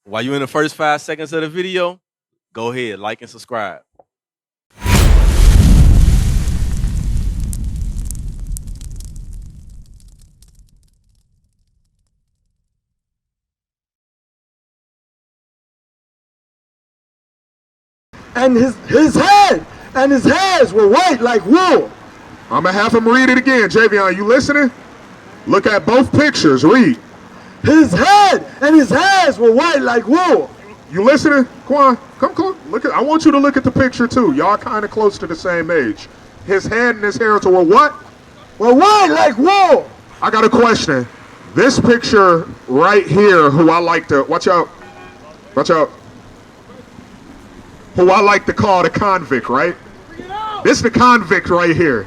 While you're in the first 5 seconds of the video, go ahead, like and subscribe. And his head and his hairs were white like wool. I'm going to have him read it again. Javion, you listening? Look at both pictures. Read. His head and his hairs were white like wool. You listening? Quan, come close. Look at. I want you to look at the picture too. Y'all kind of close to the same age. His head and his hairs were what? Were white like wool. I got a question. This picture right here, who I like to, watch out, who I like to call the convict, right? This the convict right here.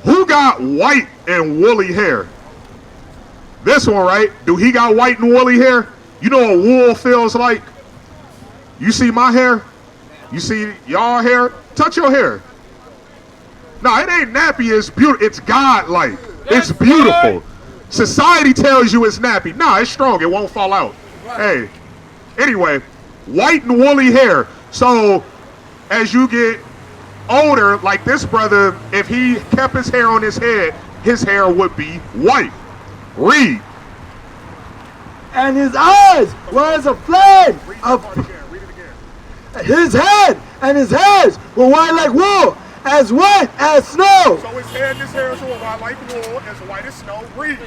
Who got white and woolly hair? This one, right? Do he got white and woolly hair? You know what wool feels like? You see my hair? You see y'all hair? Touch your hair. No, it ain't nappy, it's beautiful. It's God-like. It's beautiful. Society tells you it's nappy. Nah, it's strong, it won't fall out. Hey, anyway, white and woolly hair. So, as you get older, like this brother, if he kept his hair on his head, his hair would be white. Read. And his eyes were as a flame of... Read it again. His head and his hairs were white like wool, as white as snow. So his head and his hairs were white like wool, as white as snow. Read.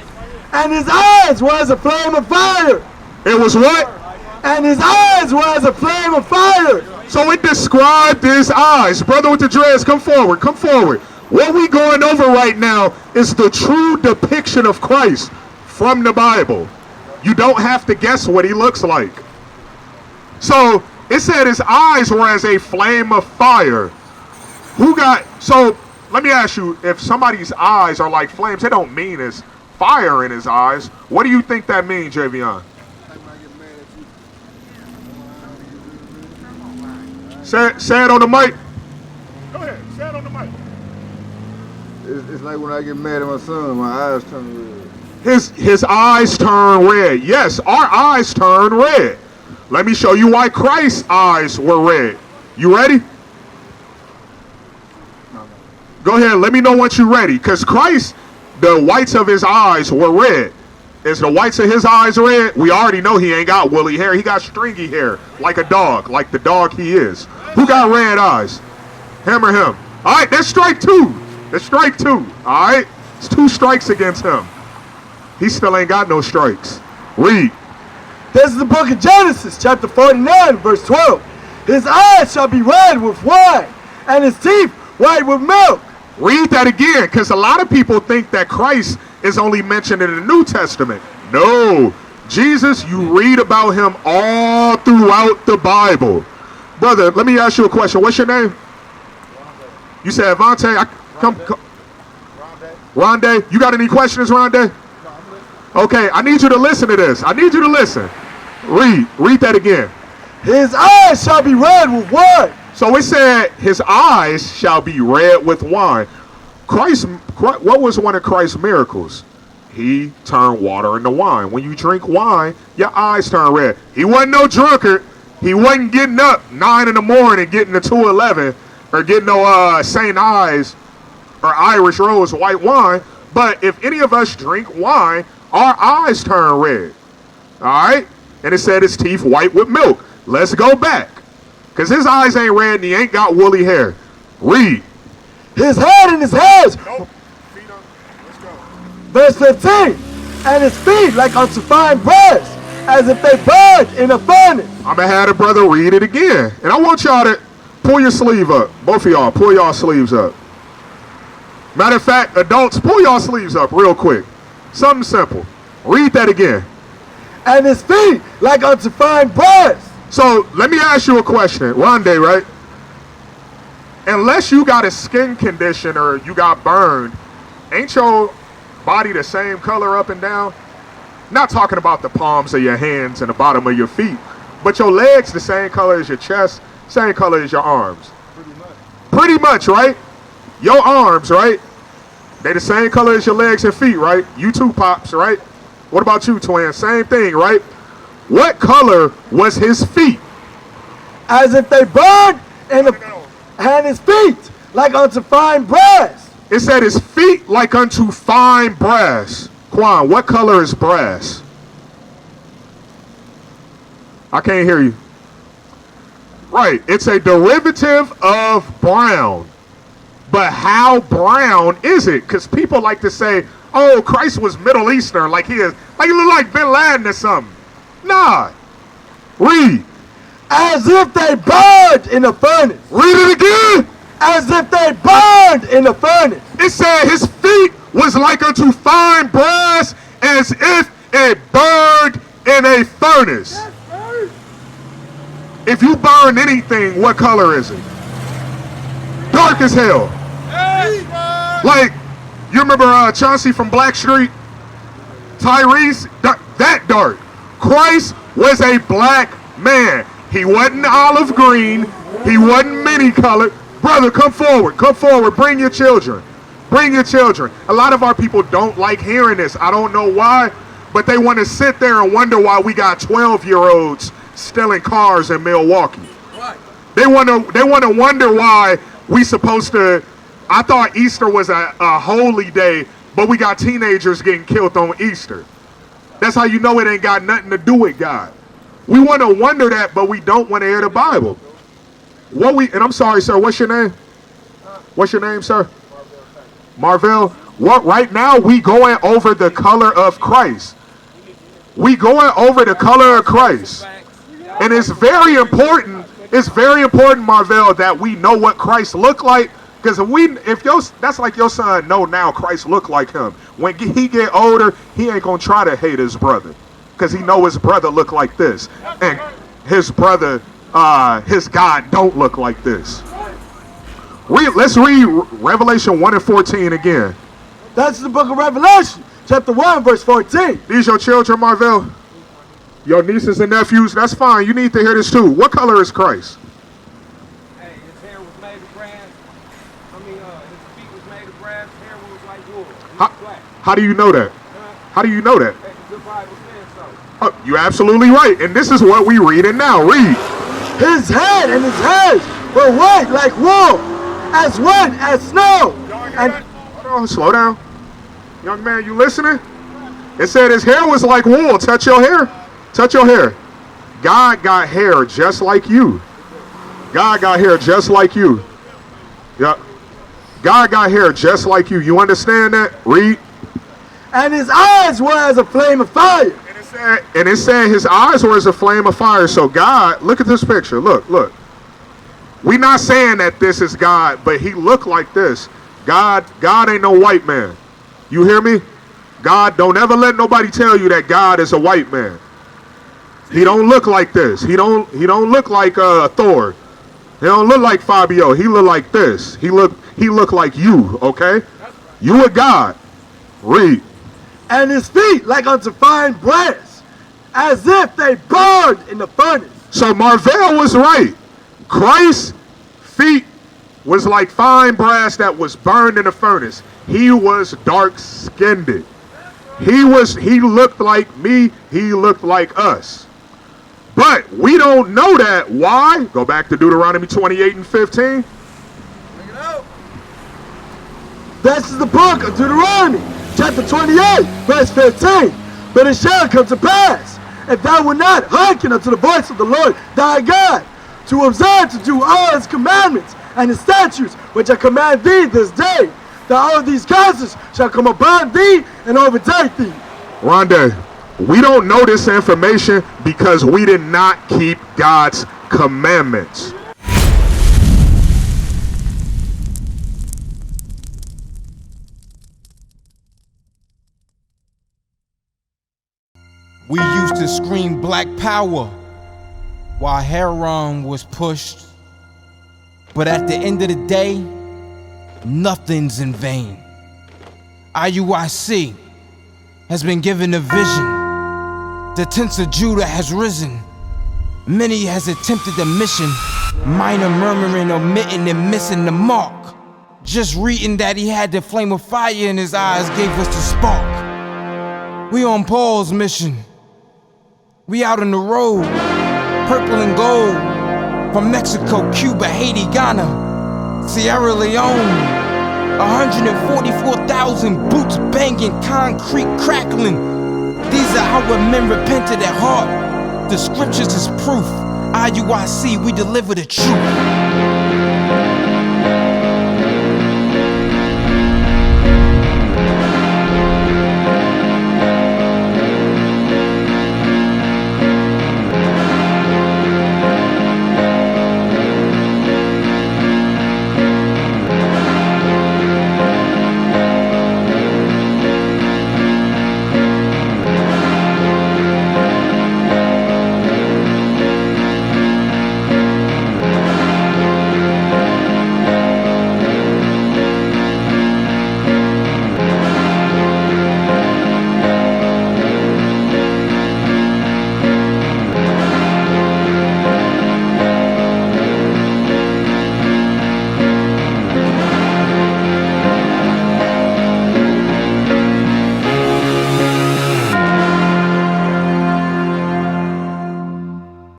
And his eyes were as a flame of fire. It was what? And his eyes were as a flame of fire. So it described his eyes. Brother with the dreads, come forward, come forward. What we going over right now is the true depiction of Christ from the Bible. You don't have to guess what he looks like. So it said his eyes were as a flame of fire. Who got, so let me ask you, if somebody's eyes are like flames, it don't mean there's fire in his eyes. What do you think that means, Javion? Say it on the mic. Go ahead, say it on the mic. It's like when I get mad at my son, my eyes turn red. His eyes turn red. Yes, our eyes turn red. Let me show you why Christ's eyes were red. You ready? Go ahead, let me know once you're ready. Because Christ, the whites of his eyes were red. Is the whites of his eyes red? We already know he ain't got woolly hair. He got stringy hair, like a dog, like the dog he is. Who got red eyes? Him or him? All right, that's strike two. That's strike two. All right, it's 2 strikes against him. He still ain't got no strikes. Read. This is the book of Genesis, chapter 49, verse 12. His eyes shall be red with wine, and his teeth white with milk. Read that again, because a lot of people think that Christ is only mentioned in the New Testament. No. Jesus, you read about him all throughout the Bible. Brother, let me ask you a question. What's your name? You said Avante. Come. Rondé. You got any questions, Rondé? Okay, I need you to listen to this. I need you to listen. Read that again. His eyes shall be red with wine. So it said his eyes shall be red with wine. Christ, what was one of Christ's miracles? He turned water into wine. When you drink wine, your eyes turn red. He wasn't no drunkard. He wasn't getting up 9 in the morning, getting the 211, or getting no St. Ives or Irish Rose white wine. But if any of us drink wine, our eyes turn red. All right? And it said his teeth white with milk. Let's go back. Because his eyes ain't red and he ain't got woolly hair. Read. His head and his hairs. Nope. Feet up. Let's go. Verse 15. And his feet like unto fine brass, as if they burned in a furnace. I'm going to have the brother read it again. And I want y'all to pull your sleeve up. Both of y'all, pull y'all sleeves up. Matter of fact, adults, pull y'all sleeves up real quick. Something simple. Read that again. And his feet like unto fine brass. So let me ask you a question. Rondé, right? Unless you got a skin condition or you got burned, ain't your body the same color up and down? Not talking about the palms of your hands and the bottom of your feet, but your legs the same color as your chest, same color as your arms. Pretty much, right? Your arms, right? They the same color as your legs and feet, right? You too, Pops, right? What about you, twin? Same thing, right? what color was his feet? As if they burned and his feet like unto fine brass. It said his feet like unto fine brass. Quan, what color is brass? I can't hear you. Right, it's a derivative of brown. But how brown is it? Because people like to say, oh, Christ was Middle Eastern, like he looked like Bin Laden or something. Nah. Read. As if they burned in a furnace. Read it again. As if they burned in a furnace. It said his feet was like unto fine brass, as if it burned in a furnace. If you burn anything, what color is it? Dark as hell. Like, you remember Chauncey from Blackstreet? Tyrese? That dark. Christ was a black man. He wasn't olive green. He wasn't many colored. Brother, come forward. Come forward. Bring your children. Bring your children. A lot of our people don't like hearing this. I don't know why, but they want to sit there and wonder why we got 12-year-olds stealing cars in Milwaukee. What? They want to wonder why we supposed to. I thought Easter was a holy day, but we got teenagers getting killed on Easter. That's how you know it ain't got nothing to do with God. We want to wonder that, but we don't want to hear the Bible. And I'm sorry, sir, what's your name? What's your name, sir? Marvell. What? Right now we going over the color of Christ. We going over the color of Christ. And it's very important, Marvell, that we know what Christ looked like. Because that's like your son know now Christ look like him. When he get older, he ain't going to try to hate his brother. Because he know his brother look like this. And his brother, his God don't look like this. Let's read Revelation 1 and 14 again. That's the book of Revelation, chapter 1, verse 14. These your children, Marvell? Your nieces and nephews? That's fine. You need to hear this too. What color is Christ? Hey, his hair was made of brass. His feet was made of brass. His hair was like wool. He was black. How do you know that? How do you know that? The Bible says so. Oh, you're absolutely right. And this is what we reading now. Read. His head and his hairs were white like wool, as white as snow. And hold on, slow down. Young man, you listening? It said his hair was like wool. Touch your hair. Touch your hair. God got hair just like you. God got hair just like you. Yeah. God got hair just like you. You understand that? Read. And his eyes were as a flame of fire. And it said his eyes were as a flame of fire. So God, look at this picture. Look. We're not saying that this is God, but he looked like this. God ain't no white man. You hear me? God, don't ever let nobody tell you that God is a white man. He don't look like this. He don't look like Thor. He don't look like Fabio. He look like this. He look like you, okay? You a God. Read. And his feet like unto fine brass, as if they burned in the furnace. So Marvell was right. Christ's feet was like fine brass that was burned in the furnace. He was dark-skinned. He looked like me. He looked like us. But we don't know that. Why? Go back to Deuteronomy 28 and 15. This is the book of Deuteronomy, chapter 28, verse 15. But it shall come to pass, if thou wilt not hearken unto the voice of the Lord thy God, to observe to do all his commandments and his statutes, which I command thee this day, that all of these curses shall come upon thee and overtake thee. Rhonda, we don't know this information because we did not keep God's commandments. We used to scream black power while heroin was pushed. But at the end of the day, nothing's in vain. IUIC has been given a vision. The tents of Judah has risen. Many has attempted the mission, minor murmuring, omitting, and missing the mark. Just reading that he had the flame of fire in his eyes gave us the spark. We on Paul's mission. We out on the road, purple and gold. From Mexico, Cuba, Haiti, Ghana, Sierra Leone. 144,000 boots banging, concrete crackling. These are our men repented at heart. The scriptures is proof. IUIC, we deliver the truth.